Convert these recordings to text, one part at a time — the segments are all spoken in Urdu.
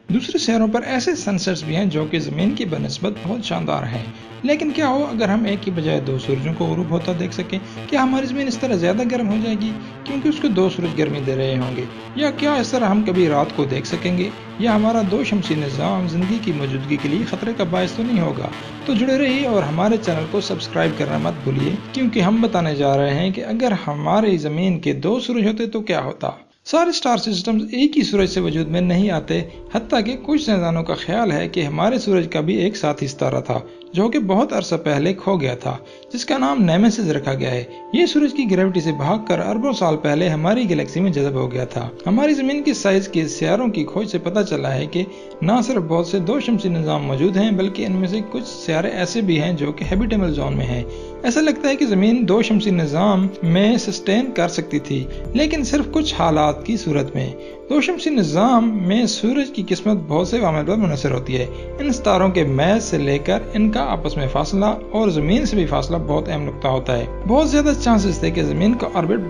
دوسرے سیاروں پر ایسے سنسیٹس بھی ہیں جو کہ زمین کی بنسبت بہت شاندار ہیں، لیکن کیا ہو اگر ہم ایک کی بجائے دو سورجوں کو غروب ہوتا دیکھ سکیں؟ کیا ہماری زمین اس طرح زیادہ گرم ہو جائے گی کیونکہ اس کو دو سورج گرمی دے رہے ہوں گے؟ یا کیا اس طرح ہم کبھی رات کو دیکھ سکیں گے؟ یا ہمارا دو شمسی نظام زندگی کی موجودگی کے لیے خطرے کا باعث تو نہیں ہوگا؟ تو جڑے رہیے اور ہمارے چینل کو سبسکرائب کرنا مت بھولیے، کیونکہ ہم بتانے جا رہے ہیں کہ اگر ہماری زمین کے دو سورج ہوتے تو کیا ہوتا۔ سارے سٹار سسٹمز ایک ہی سورج سے وجود میں نہیں آتے، حتیٰ کہ کچھ سائنسدانوں کا خیال ہے کہ ہمارے سورج کا بھی ایک ساتھی ستارہ تھا جو کہ بہت عرصہ پہلے کھو گیا تھا، جس کا نام نیمیسس رکھا گیا ہے۔ یہ سورج کی گریوٹی سے بھاگ کر اربوں سال پہلے ہماری گلیکسی میں جذب ہو گیا تھا۔ ہماری زمین کے سائز کے سیاروں کی کھوج سے پتہ چلا ہے کہ نہ صرف بہت سے دو شمسی نظام موجود ہیں، بلکہ ان میں سے کچھ سیارے ایسے بھی ہیں جو کہ ہیبیٹیبل زون میں ہیں۔ ایسا لگتا ہے کہ زمین دو شمسی نظام میں سسٹین کر سکتی تھی، لیکن صرف کچھ حالات کی صورت میں۔ دو شمسی نظام میں سورج کی قسمت بہت سے عوامل پر منحصر ہوتی ہے۔ ان ستاروں کے میز سے لے کر ان کا آپس میں فاصلہ اور زمین سے بھی فاصلہ بہت اہم نقطہ ہوتا ہے۔ بہت زیادہ چانسز تھے کہ زمین کا آربٹ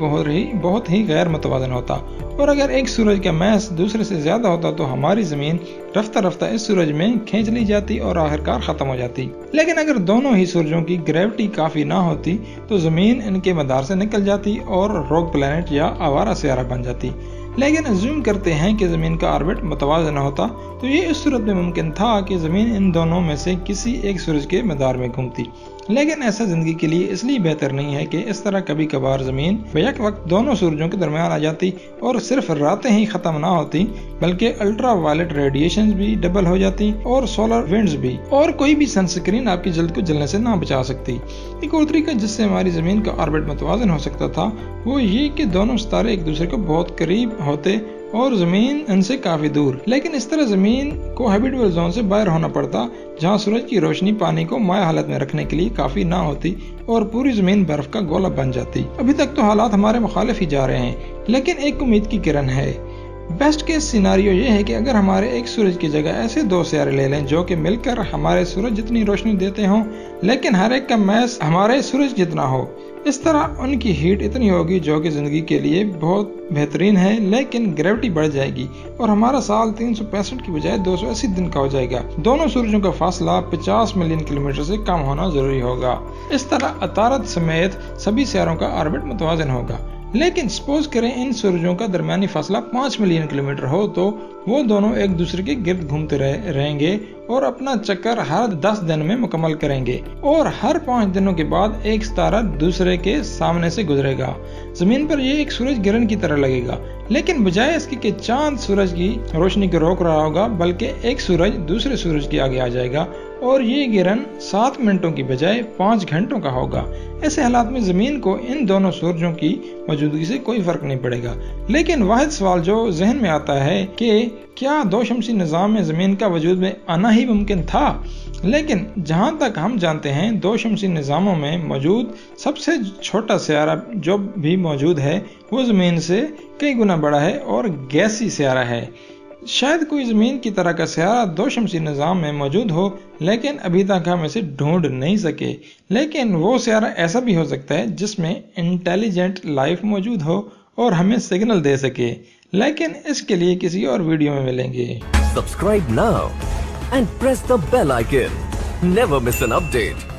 بہت ہی غیر متوازن ہوتا، اور اگر ایک سورج کا میس دوسرے سے زیادہ ہوتا تو ہماری زمین رفتہ رفتہ اس سورج میں کھینچ لی جاتی اور آخرکار ختم ہو جاتی۔ لیکن اگر دونوں ہی سورجوں کی گریوٹی کافی نہ ہوتی تو زمین ان کے مدار سے نکل جاتی اور روگ پلانٹ یا آوارہ سیارہ بن جاتی۔ لیکن ازیوم کرتے ہیں کہ زمین کا آربٹ متوازن ہوتا تو یہ اس صورت میں ممکن تھا کہ زمین ان دونوں میں سے کسی ایک سورج کے مدار میں گھومتی۔ لیکن ایسا زندگی کے لیے اس لیے بہتر نہیں ہے کہ اس طرح کبھی کبھار زمین بیک وقت دونوں سورجوں کے درمیان آ جاتی اور صرف راتیں ہی ختم نہ ہوتی، بلکہ الٹرا وائلٹ ریڈیشنز بھی ڈبل ہو جاتی اور سولر ونڈز بھی، اور کوئی بھی سن سکرین آپ کی جلد کو جلنے سے نہ بچا سکتی۔ ایک اور طریقہ جس سے ہماری زمین کا آربٹ متوازن ہو سکتا تھا وہ یہ کہ دونوں ستارے ایک دوسرے کو بہت قریب ہوتے اور زمین ان سے کافی دور، لیکن اس طرح زمین کو ہیبیٹیبل زون سے باہر ہونا پڑتا جہاں سورج کی روشنی پانی کو مائع حالت میں رکھنے کے لیے کافی نہ ہوتی اور پوری زمین برف کا گولہ بن جاتی۔ ابھی تک تو حالات ہمارے مخالف ہی جا رہے ہیں، لیکن ایک امید کی کرن ہے۔ بیسٹ کیس سیناریو یہ ہے کہ اگر ہمارے ایک سورج کی جگہ ایسے دو سیارے لے لیں جو کہ مل کر ہمارے سورج جتنی روشنی دیتے ہوں، لیکن ہر ایک کا میس ہمارے سورج جتنا ہو۔ اس طرح ان کی ہیٹ اتنی ہوگی جو کہ زندگی کے لیے بہت بہترین ہے، لیکن گریوٹی بڑھ جائے گی اور ہمارا سال 365 کی بجائے 280 دن کا ہو جائے گا۔ دونوں سورجوں کا فاصلہ 50 ملین کلومیٹر سے کم ہونا ضروری ہوگا۔ اس طرح عطارد سمیت سبھی سیاروں کا آربٹ متوازن ہوگا۔ لیکن سپوز کریں ان سورجوں کا درمیانی فاصلہ 5 ملین کلومیٹر ہو تو وہ دونوں ایک دوسرے کے گرد گھومتے رہیں گے اور اپنا چکر ہر 10 دن میں مکمل کریں گے، اور ہر 5 دنوں کے بعد ایک ستارہ دوسرے کے سامنے سے گزرے گا۔ زمین پر یہ ایک سورج گرہن کی طرح لگے گا، لیکن بجائے اس کے کہ چاند سورج کی روشنی کو روک رہا ہوگا، بلکہ ایک سورج دوسرے سورج کے آگے آ جائے گا اور یہ گرہن 7 منٹوں کی بجائے 5 گھنٹوں کا ہوگا۔ ایسے حالات میں زمین کو ان دونوں سورجوں کی موجودگی سے کوئی فرق نہیں پڑے گا۔ لیکن واحد سوال جو ذہن میں آتا ہے کہ کیا دو شمسی نظام میں زمین کا وجود میں آنا ہی ممکن تھا؟ لیکن جہاں تک ہم جانتے ہیں دو شمسی نظاموں میں موجود سب سے چھوٹا سیارہ جو بھی موجود ہے وہ زمین سے کئی گنا بڑا ہے اور گیسی سیارہ ہے۔ شاید کوئی زمین کی طرح کا سیارہ دو شمسی نظام میں موجود ہو، لیکن ابھی تک ہم اسے ڈھونڈ نہیں سکے۔ لیکن وہ سیارہ ایسا بھی ہو سکتا ہے جس میں انٹیلیجنٹ لائف موجود ہو اور ہمیں سگنل دے سکے، لیکن اس کے لیے کسی اور ویڈیو میں ملیں گے۔ Subscribe now and press the bell icon. Never miss an update.